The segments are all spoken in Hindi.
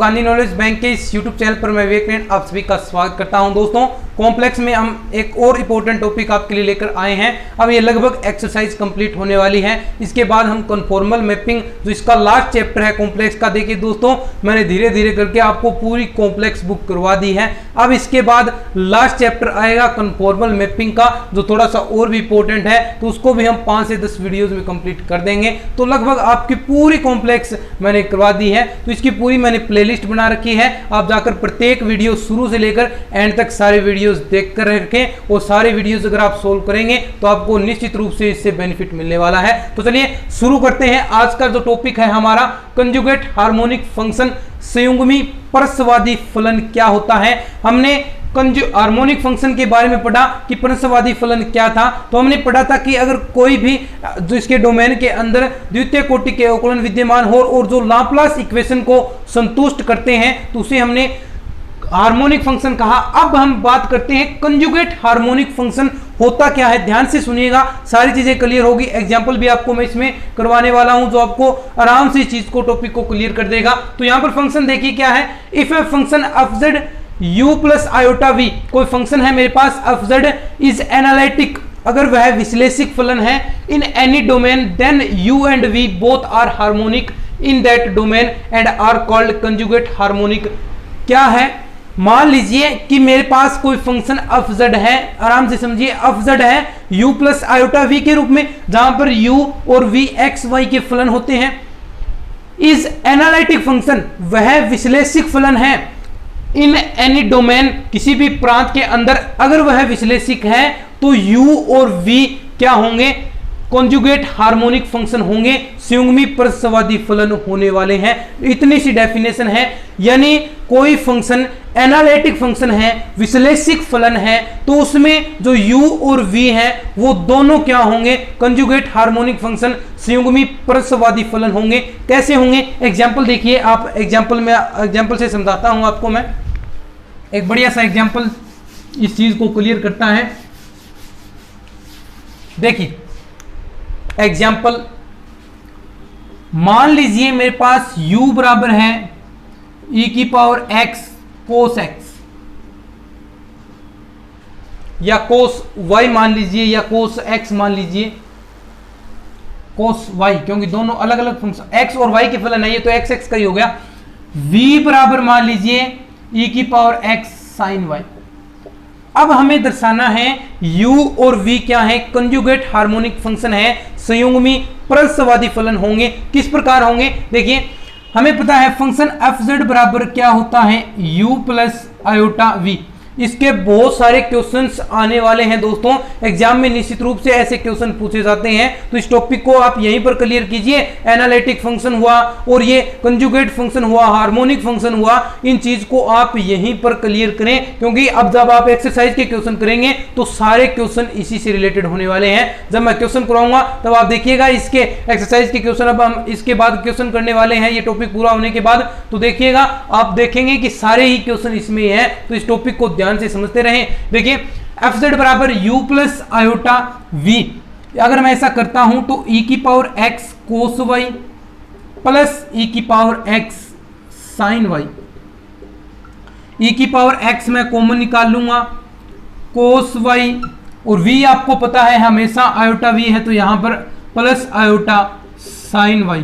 गांधी नॉलेज बैंक के इस यूट्यूब चैनल पर मैं विवेक आप सभी का स्वागत करता हूं। दोस्तों कॉम्प्लेक्स में हम एक और इंपॉर्टेंट टॉपिक आपके लिए लेकर आए हैं। अब ये लगभग एक्सरसाइज कंप्लीट होने वाली है। इसके बाद हम कन्फॉर्मल मैपिंग जो इसका लास्ट चैप्टर है कॉम्प्लेक्स का, देखिए दोस्तों मैंने धीरे धीरे करके आपको पूरी कॉम्प्लेक्स बुक करवा दी है। अब इसके बाद लास्ट चैप्टर आएगा कन्फॉर्मल मैपिंग का, जो थोड़ा सा और भी इंपॉर्टेंट है, तो उसको भी हम 5 से 10 वीडियोज में कंप्लीट कर देंगे। तो लगभग आपकी पूरी कॉम्प्लेक्स मैंने करवा दी है। तो इसकी पूरी मैंने प्लेलिस्ट बना रखी है। आप जाकर प्रत्येक वीडियो शुरू से लेकर एंड तक सारे वीडियोस देख कर रखें, और सारे वीडियोस अगर आप सोल्व करेंगे तो आपको निश्चित रूप से इससे बेनिफिट मिलने वाला है। तो चलिए शुरू करते हैं। आज का जो टॉपिक है हमारा कंजुगेट हार्मोनिक फंक्शन, संयुग्मी परस्वादी फलन क्या होता है। हमने हार्मोनिक फंक्शन के बारे में पढ़ा कि परस्वादी फलन क्या था। तो हमने पढ़ा था कि अगर कोई भी जो इसके डोमेन के अंदर द्वितीय कोटि के अवकलन विद्यमान हो और जो लाप्लास इक्वेशन को संतुष्ट करते हैं तो उसे हमने हार्मोनिक फंक्शन कहा। अब हम बात करते हैं कंजुगेट हार्मोनिक फंक्शन होता क्या है। ध्यान से सुनिएगा, सारी चीजें क्लियर होगी। एग्जांपल भी आपको मैं इसमें करवाने वाला हूं जो आपको आराम से इस चीज को टॉपिक को क्लियर कर देगा। तो यहां पर फंक्शन देखिए क्या है। If a function f z u plus iota v, कोई फंक्शन है मेरे पास एफ जेड इज एनालिटिक, अगर वह विश्लेषिक फलन है in any domain, then u and v both are harmonic in that domain and are called conjugate harmonic. क्या है, मान लीजिए कि मेरे पास कोई फंक्शन एफ जेड है, आराम से समझिए, एफ जेड है u प्लस आयोटा v के रूप में, जहां पर u और v x y के फलन होते हैं। इज एनालिटिक फंक्शन, वह विश्लेषिक फलन है इन एनी डोमेन, किसी भी प्रांत के अंदर अगर वह विश्लेषिक है तो u और v क्या होंगे, कॉन्जुगेट हार्मोनिक फंक्शन होंगे, संयुग्मी परस्वादी फलन होने वाले हैं। इतनी सी डेफिनेशन है। यानी कोई फंक्शन एनालिटिक फंक्शन है, विश्लेषिक फलन है, तो उसमें जो u और v है वो दोनों क्या होंगे, कंजुगेट हार्मोनिक फंक्शन, संयुग्मी परस्वादी फलन होंगे। कैसे होंगे, एग्जांपल देखिए आप। एग्जांपल से समझाता हूं आपको मैं। एक बढ़िया सा एग्जांपल इस चीज को क्लियर करता है। देखिए एग्जाम्पल, मान लीजिए मेरे पास u बराबर है e की पावर x कोस x, या कोस y मान लीजिए, या कोस x मान लीजिए, कोस y, क्योंकि दोनों अलग अलग फंक्शन x और y के फलन है, ये तो x x का ही हो गया। v बराबर मान लीजिए e की पावर x साइन y। अब हमें दर्शाना है u और v क्या है, कंजुगेट हार्मोनिक फंक्शन है, संयुग्मी परस्वादी फलन होंगे। किस प्रकार होंगे, देखिए हमें पता है फंक्शन एफ जेड बराबर क्या होता है, u प्लस आयोटा v। इसके बहुत सारे क्वेश्चंस आने वाले हैं दोस्तों, एग्जाम में निश्चित रूप से ऐसे क्वेश्चन पूछे जाते हैं। तो इस टॉपिक को आप यहीं पर क्लियर कीजिए। एनालिटिक फंक्शन हुआ और ये कंजुगेट फंक्शन हुआ, हार्मोनिक फंक्शन हुआ, इन चीज को आप यहीं पर क्लियर करें, क्योंकि अब जब आप एक्सरसाइज के क्वेश्चन करेंगे तो सारे क्वेश्चन इसी से रिलेटेड होने वाले हैं। जब मैं क्वेश्चन कराऊंगा तब आप देखिएगा इसके एक्सरसाइज के क्वेश्चन, अब हम इसके बाद क्वेश्चन करने वाले हैं ये टॉपिक पूरा होने के बाद। तो देखिएगा, आप देखेंगे कि सारे ही क्वेश्चन इसमें है। तो इस टॉपिक को ध्यान से समझते रहें। देखिए एफ जेड बराबर u प्लस आयोटा v, अगर मैं ऐसा करता हूं तो e की power x cos y plus e की power x sine y, e की पावर x मैं कॉमन निकाल लूंगा, कोस y, और v आपको पता है हमेशा आयोटा v है, तो यहां पर प्लस आयोटा साइन y।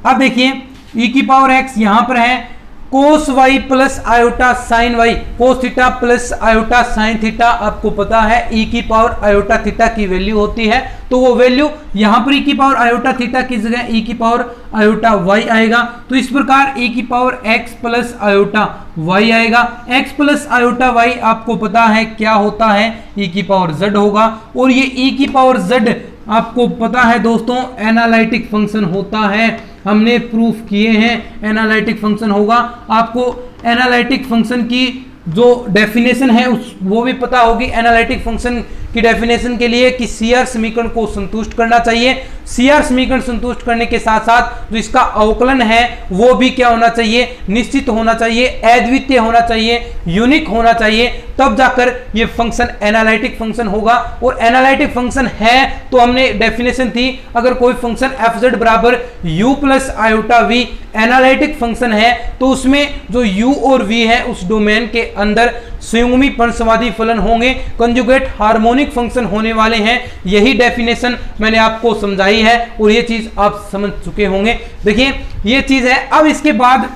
अब देखिए e की पावर x यहां पर है कोस y plus iota sine y, cos theta plus iota sine theta, आपको पता है e की पावर आयोटा थीटा की वैल्यू होती है, तो वो वैल्यू यहां पर e की पावर आयोटा थीटा की जगह e की पावर आयोटा y आएगा। तो इस प्रकार e की power x plus iota y आएगा। x प्लस आयोटा y आपको पता है क्या होता है, e की पावर z होगा, और ये e की पावर z आपको पता है दोस्तों एनालिटिक फंक्शन होता है, हमने प्रूफ किए हैं एनालिटिक फंक्शन होगा। आपको एनालिटिक फंक्शन की जो डेफिनेशन है वो भी पता होगी। एनालिटिक फंक्शन की डेफिनेशन के लिए कि सीआर समीकरण को संतुष्ट करना चाहिए। सीआर समीकरण संतुष्ट करने के साथ साथ जो इसका अवकलन है वो भी क्या होना चाहिए, निश्चित होना चाहिए, अद्वितीय होना चाहिए, यूनिक होना चाहिए, तब जाकर ये फंक्शन एनालिटिक फंक्शन होगा। और एनालिटिक फंक्शन है तो हमने डेफिनेशन थी, अगर कोई फंक्शन fz बराबर u plus iota v analytic function है तो उसमें जो u और v है उस डोमेन के अंदर संयुग्मी पंचवादी फलन होंगे, कंजुगेट हार्मोनिक फंक्शन होने वाले हैं। यही डेफिनेशन मैंने आपको समझाई है और ये चीज आप समझ चुके होंगे। देखिए ये चीज है। अब इसके बाद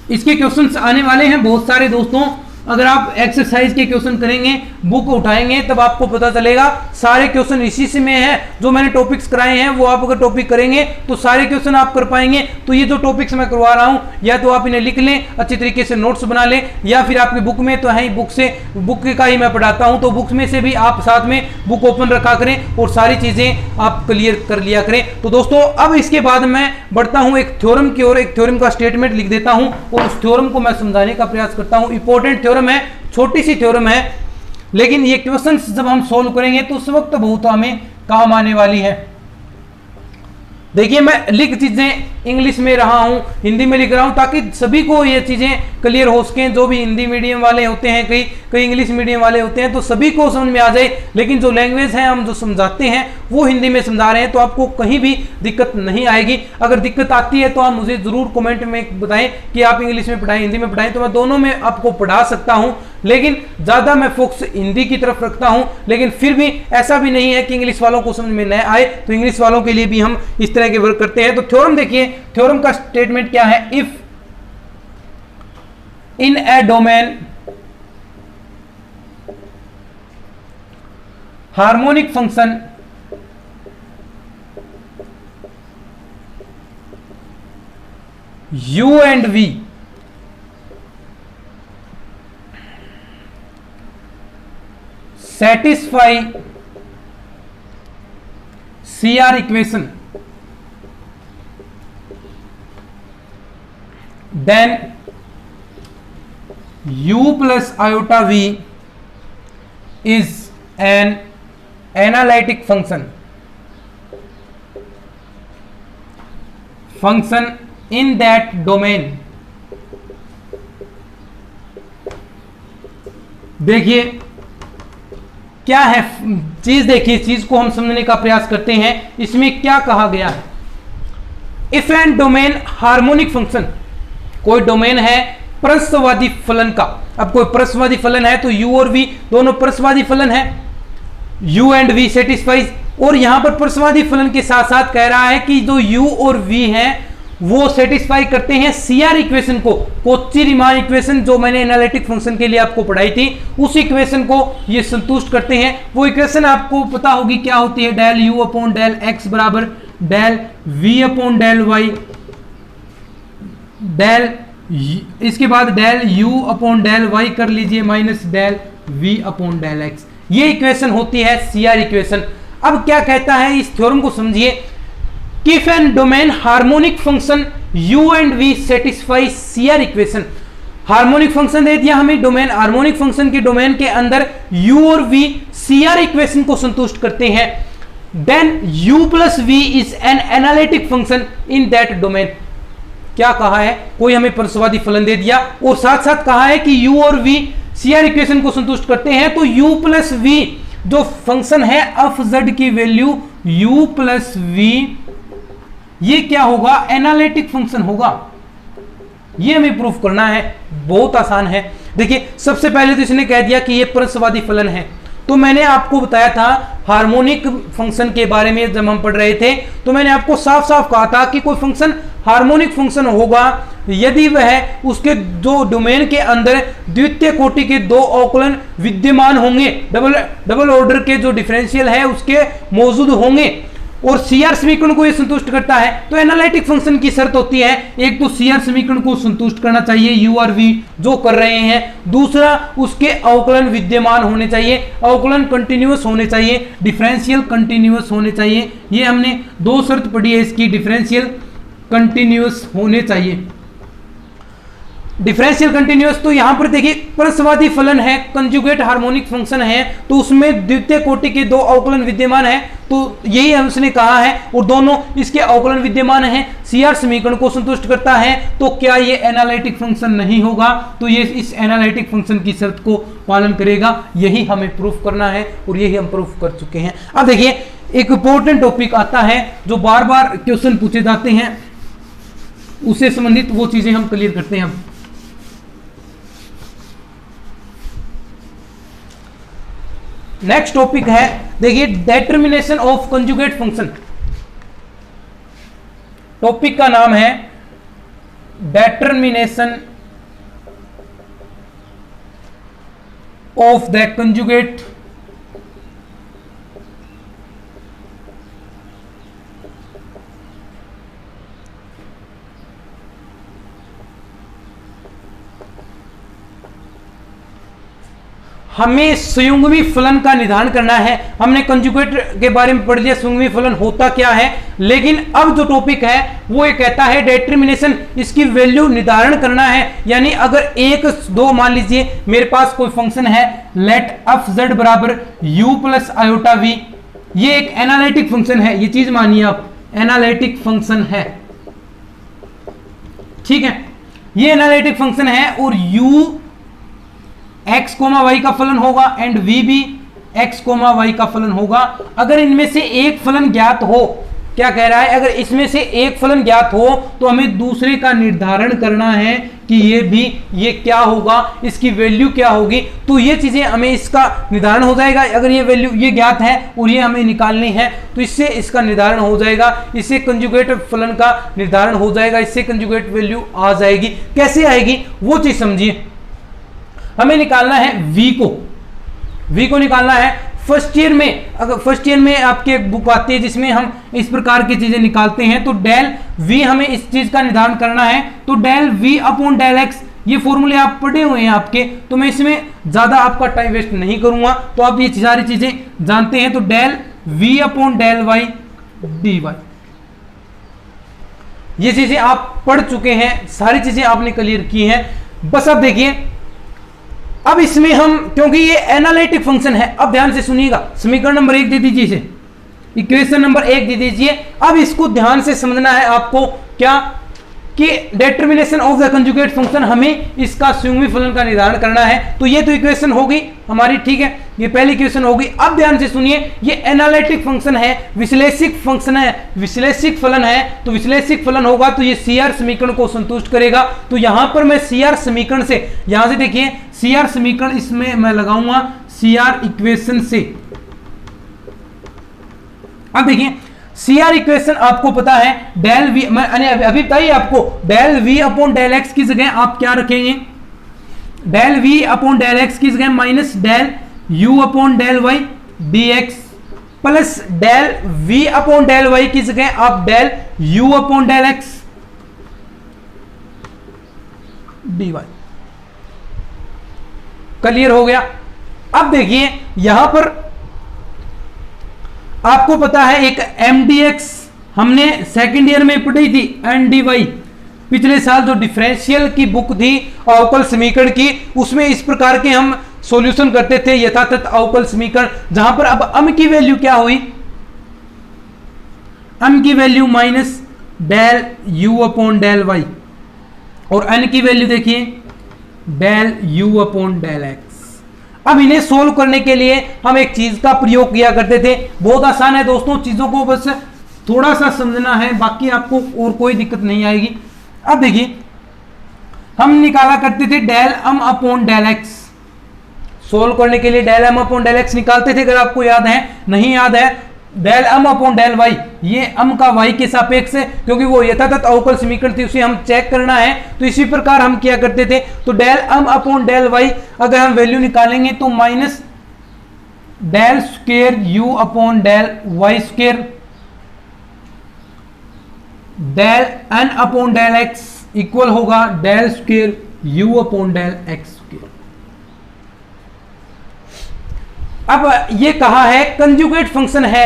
इसके क्वेश्चंस आने वाले हैं बहुत सारे दोस्तों। अगर आप एक्सरसाइज के क्वेश्चन करेंगे, बुक उठाएंगे, तब आपको पता चलेगा सारे क्वेश्चन इसी से में है। जो मैंने टॉपिक्स कराए हैं वो आप अगर टॉपिक करेंगे तो सारे क्वेश्चन आप कर पाएंगे। तो ये जो टॉपिक्स मैं करवा रहा हूं या तो आप इन्हें लिख लें, अच्छी तरीके से नोट्स बना लें, या फिर आपकी बुक में तो है बुक का ही मैं पढ़ाता हूं, तो बुक में से भी आप साथ में बुक ओपन रखा करें और सारी चीजें आप क्लियर कर लिया करें। तो दोस्तों अब इसके बाद मैं बढ़ता हूं एक थ्योरम की ओर। एक थ्योरम का स्टेटमेंट लिख देता हूं और उस थ्योरम को मैं समझाने का प्रयास करता हूं। इंपॉर्टेंट थ्योरम है, छोटी सी थ्योरम है, लेकिन ये क्वेश्चंस जब हम सॉल्व करेंगे तो उस वक्त बहुत हमें काम आने वाली है। देखिए मैं लिख चीजें इंग्लिश में रहा हूं, हिंदी में लिख रहा हूं ताकि सभी को ये चीजें क्लियर हो सकें। जो भी हिंदी मीडियम वाले होते हैं, कई इंग्लिश मीडियम वाले होते हैं, तो सभी को समझ में आ जाए। लेकिन जो लैंग्वेज है हम जो समझाते हैं वो हिंदी में समझा रहे हैं, तो आपको कहीं भी दिक्कत नहीं आएगी। अगर दिक्कत आती है तो आप मुझे जरूर कमेंट में बताएं कि आप इंग्लिश में पढ़ाएं, हिंदी में पढ़ाएं, तो मैं दोनों में आपको पढ़ा सकता हूं। लेकिन ज्यादा मैं फोकस हिंदी की तरफ रखता हूं। लेकिन फिर भी ऐसा भी नहीं है कि इंग्लिश वालों को समझ में न आए, तो इंग्लिश वालों के लिए भी हम इस तरह के वर्क करते हैं। तो थ्योरम देखिए, थ्योरम का स्टेटमेंट क्या है। If in A domain harmonic function u and v satisfy CR equation, then u plus iota v is an analytic function in that domain। देखिए क्या है चीज, देखिए चीज को हम समझने का प्रयास करते हैं। इसमें क्या कहा गया है, if an domain harmonic function, कोई डोमेन है प्रस्वादी फलन का। अब कोई प्रस्वादी फलन है तो u और v दोनों प्रस्वादी फलन है, u एंड v सेटिस्फाइज। और यहां पर प्रस्वादी फलन के साथ साथ कह रहा है कि जो u और v है वो सेटिस्फाई करते हैं CR इक्वेशन को, कोची रीमान इक्वेशन जो मैंने एनालिटिक फंक्शन के लिए आपको पढ़ाई थी, उस इक्वेशन को ये संतुष्ट करते हैं। वो इक्वेशन आपको पता होगी क्या होती है, del u upon del x बराबर del v upon del y, del इसके बाद del u upon del y कर लीजिए minus del v upon del x। ये इक्वेशन होती है CR इक्वेशन। अब क्या कहता है, इस थ्योरम को समझिए। If an domain harmonic function u and v satisfy CR equation, harmonic function दे दिया हमें डोमेन, हार्मोनिक फंक्शन के डोमेन के अंदर u और v CR इक्वेशन को संतुष्ट करते हैं, then u plus v is an analytic function in that domain। क्या कहा है, कोई हमें प्रस्वादी फलन दे दिया और साथ साथ कहा है कि u और v CR इक्वेशन को संतुष्ट करते हैं, तो u plus v जो फंक्शन है f z की वैल्यू u plus v ये क्या होगा, एनालिटिक फंक्शन होगा। ये हमें प्रूफ करना है, बहुत आसान है। देखिए सबसे पहले तो इसने कह दिया कि ये प्रस्वादी फलन है, तो मैंने आपको बताया था हार्मोनिक फंक्शन के बारे में जब हम पढ़ रहे थे, तो मैंने आपको साफ साफ कहा था कि कोई फंक्शन हार्मोनिक फंक्शन होगा यदि वह उसके जो डोमेन के अंदर द्वितीय कोटि के दो अवकलन विद्यमान होंगे, डबल ऑर्डर के जो डिफरेंशियल है उसके मौजूद होंगे और CR समीकरण को यह संतुष्ट करता है। तो एनालिटिक फंक्शन की शर्त होती है, एक तो CR समीकरण को संतुष्ट करना चाहिए u और v जो कर रहे हैं, दूसरा उसके अवकलन विद्यमान होने चाहिए, अवकलन कंटिन्यूअस होने चाहिए, डिफरेंशियल कंटिन्यूअस होने चाहिए। ये हमने दो शर्त पढ़ी है इसकी, डिफरेंशियल कंटिन्यूअस होने चाहिए। डिफरेंशियल कंटिन्यूअस, तो यहां पर देखिए परस्वादी फलन है, कंजुगेट हार्मोनिक फंक्शन है, तो उसमें द्वितीय कोटि के दो अवकलन विद्यमान है, तो यही उसने कहा है, और दोनों इसके अवकलन विद्यमान है, सीआर समीकरण को संतुष्ट करता है, तो क्या ये एनालिटिक फंक्शन नहीं होगा? तो ये इस एनालिटिक फंक्शन की शर्त को पालन करेगा, यही हमें प्रूफ करना है और यही हम प्रूफ कर चुके हैं। अब देखिए एक इंपॉर्टेंट टॉपिक आता है जो बार बार क्वेश्चन पूछे जाते हैं, उससे संबंधित वो चीजें हम क्लियर करते हैं। अब नेक्स्ट टॉपिक है, देखिए determination of conjugate function. Topic का नाम है डिटरमिनेशन ऑफ द कंजुगेट हमें संयुग्मी फलन का निर्धारण करना है। हमने कंजुगेट के बारे में पढ़ लिया, संयुग्मी फलन होता क्या है, लेकिन अब जो टॉपिक है वो ये कहता है डिटरमिनेशन, इसकी वैल्यू निर्धारण करना है। यानी अगर एक दो मान लीजिए मेरे पास कोई फंक्शन है, लेट एफ जेड बराबर यू प्लस आयोटा वी, ये एक एनालिटिक फंक्शन है, ये चीज मानिए आप, एनालिटिक फंक्शन है, ठीक है, ये एनालिटिक फंक्शन है और u एक्स कोमा वाई का फलन होगा एंड v भी एक्स कोमा वाई का फलन होगा। अगर इनमें से एक फलन ज्ञात हो, क्या कह रहा है, अगर इसमें से एक फलन ज्ञात हो तो हमें दूसरे का निर्धारण करना है कि ये क्या होगा, इसकी वैल्यू क्या होगी। तो ये चीजें हमें इसका निर्धारण हो जाएगा। अगर ये वैल्यू ये ज्ञात है और ये हमें निकालनी है तो इससे इसका निर्धारण हो जाएगा, इससे कंजुगेट फलन का निर्धारण हो जाएगा, इससे कंजुगेट वैल्यू आ जाएगी। कैसे आएगी वो चीज समझिए। हमें निकालना है v को निकालना है। फर्स्ट ईयर में, अगर फर्स्ट ईयर में आपके एक बुक आती है जिसमें हम इस प्रकार की चीजें निकालते हैं, तो डेल v हमें इस चीज का निर्धारण करना है, तो del v upon del x, ये फॉर्मूले आप पढ़े हुए हैं आपके, तो मैं इसमें ज्यादा आपका टाइम वेस्ट नहीं करूंगा, तो आप ये सारी चीजें जानते हैं। तो del v upon del y dy, ये चीजें आप पढ़ चुके हैं, सारी चीजें आपने क्लियर की हैं। बस अब देखिए, अब इसमें हम, क्योंकि ये एनालिटिक फंक्शन है, अब ध्यान से सुनिएगा, समीकरण नंबर 1 दे दीजिए इसे, इक्वेशन नंबर 1 दे दीजिए। अब इसको ध्यान से समझना है आपको, क्या कि determination of the conjugate function, हमें इसका संयुग्मी फलन का निर्धारण करना है। तो ये तो इक्वेशन होगी हमारी, ठीक है, ये पहली इक्वेशन होगी। अब ध्यान से सुनिए, ये एनालिटिक फंक्शन है, विश्लेषिक फंक्शन है, विश्लेषिक फलन है, तो विश्लेषिक फलन होगा तो ये सीआर समीकरण को संतुष्ट करेगा। तो यहां पर मैं सीआर समीकरण से, यहां से देखिए सीआर समीकरण, इसमें मैं लगाऊंगा सीआर इक्वेशन से। अब देखिए सीआर इक्वेशन आपको पता है, डेल वी, मैं अभी बताइए आपको, del v upon del x की जगह आप क्या रखेंगे, del v upon del x की जगह minus del u upon del y d x, plus del v upon del y की जगह आप del u upon del x d y. Clear हो गया। अब देखिए यहां पर आपको पता है एक mdx हमने सेकंड ईयर में पढ़ी थी, dy पिछले साल जो डिफरेंशियल की बुक थी अवकल समीकरण की, उसमें इस प्रकार के हम सॉल्यूशन करते थे यथातथ अवकल समीकरण, जहां पर अब m की वैल्यू क्या हुई, m की value minus del u upon del y, और n की वैल्यू देखिए del u upon del x। अब इन्हें सोल्व करने के लिए हम एक चीज का प्रयोग किया करते थे, बहुत आसान है दोस्तों, चीजों को बस थोड़ा सा समझना है, बाकी आपको और कोई दिक्कत नहीं आएगी। अब देखिए हम निकाला करते थे del m upon del x, solve करने के लिए del m upon del x निकालते थे, अगर आपको याद है, नहीं याद है del m upon del y, ये m का y के सापेक्ष है, क्योंकि वो यथातथ अवकल समीकरण थी, उसे हम चेक करना है, तो इसी प्रकार हम किया करते थे। तो del m upon del y अगर हम वैल्यू निकालेंगे तो minus del square u upon del y square, del n upon del x equal होगा del square u upon del x square. अब ये कहा है कंजुगेट फंक्शन है,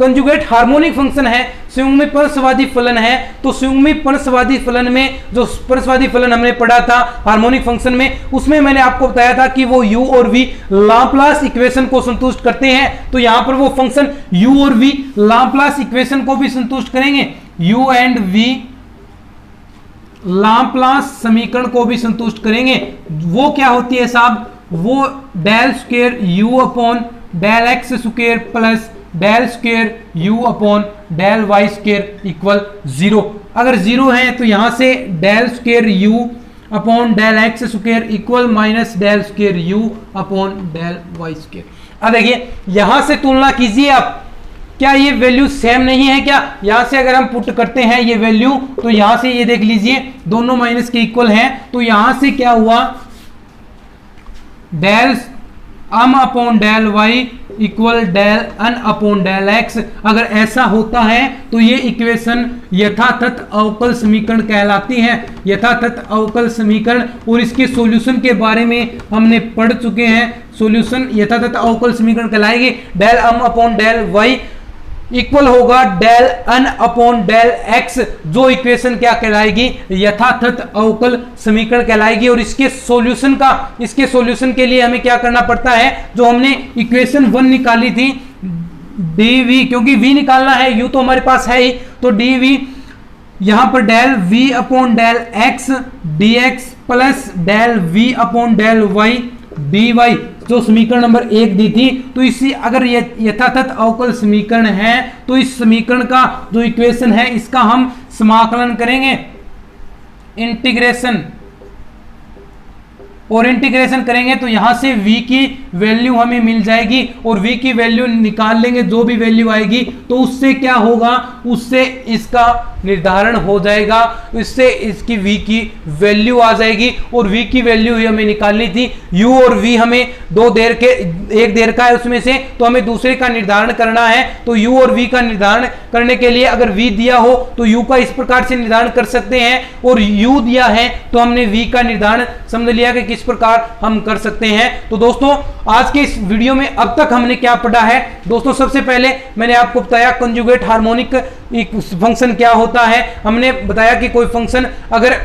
कंजुगेट हार्मोनिक फंक्शन है, संयुग्मी परस्वादी फलन है, तो संयुग्मी परस्वादी फलन में जो परस्वादी फलन हमने पढ़ा था हार्मोनिक फंक्शन में, उसमें मैंने आपको बताया था कि वो u और v लाप्लास इक्वेशन को संतुष्ट करते हैं। तो यहां पर वो फंक्शन u और v लाप्लास इक्वेशन को भी संतुष्ट करेंगे, u एंड v लाप्लास समीकरण को भी संतुष्ट करेंगे। वो क्या होती है साहब, वो del square u upon del x square plus del square u upon del y square equal 0। अगर 0 है तो यहां से del square u upon del x square equal minus del square u upon del y square. अब देखिए यहां से तुलना कीजिए आप, क्या ये वैल्यू सेम नहीं है क्या? यहां से अगर हम पुट करते हैं ये वैल्यू, तो यहां से ये देख लीजिए दोनों माइनस के इक्वल हैं, तो यहां से क्या हुआ, del m upon del y equal del n upon del x। अगर ऐसा होता है तो ये इक्वेशन यथातथ अवकल समीकरण कहलाती है, यथातथ अवकल समीकरण। और इसके सॉल्यूशन के बारे में हमने पढ़ चुके हैं, सॉल्यूशन यथातथ अवकल समीकरण कहलाएगी del m upon del y equal होगा del n upon del x, जो इक्वेशन क्या कहलाएगी, यथातथ अवकल समीकरण कहलाएगी। और इसके सॉल्यूशन के लिए हमें क्या करना पड़ता है, जो हमने इक्वेशन 1 निकाली थी dv, क्योंकि v निकालना है, u तो हमारे पास है ही, तो dv यहां पर del v upon del x dx plus del v upon del y dy, जो समीकरण नंबर 1 दी थी। तो इसी अगर यथातथ अवकल समीकरण है तो इस समीकरण का जो इक्वेशन है इसका हम समाकलन करेंगे, इंटीग्रेशन, और इंटीग्रेशन करेंगे तो यहां से v की वैल्यू हमें मिल जाएगी, और v की वैल्यू निकाल लेंगे, जो भी वैल्यू आएगी तो उससे क्या होगा, उससे इसका निर्धारण हो जाएगा, इससे इसकी v की वैल्यू आ जाएगी। और v की वैल्यू ही हमें निकालनी थी, u और v हमें एक देर का है उसमें से, तो हमें दूसरे का निर्धारण करना है। तो u और v का निर्धारण करने के लिए अगर v दिया हो तो u का इस प्रकार से निर्धारण कर सकते हैं, और u दिया है तो हमने v का निर्धारण समझ लिया कि किस प्रकार हम कर सकते हैं। तो दोस्तों आज के इस वीडियो में अब तक हमने क्या पढ़ा है दोस्तों, सबसे पहले मैंने आपको बताया कंजुगेट हार्मोनिक फंक्शन क्या होता है। हमने बताया कि कोई फंक्शन अगर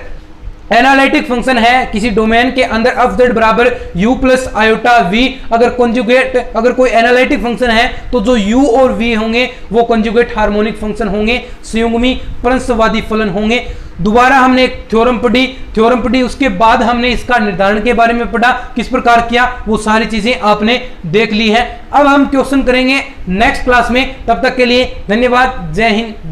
एनालिटिक फंक्शन है किसी डोमेन के अंदर एफ जेड बराबर u प्लस आयोटा v, अगर कोई एनालिटिक फंक्शन है तो जो u और v होंगे वो कंजुगेट हार्मोनिक फंक्शन होंगे, संयुग्मी परस्वादी फलन होंगे। दोबारा हमने एक थ्योरम पढ़ी, उसके बाद हमने इसका निर्धारण के बारे में पढ़ा, किस प्रकार किया, वो सारी चीजें आपने देख ली है। अब हम क्वेश्चन करेंगे नेक्स्ट क्लास में, तब तक के लिए धन्यवाद, जय हिंद।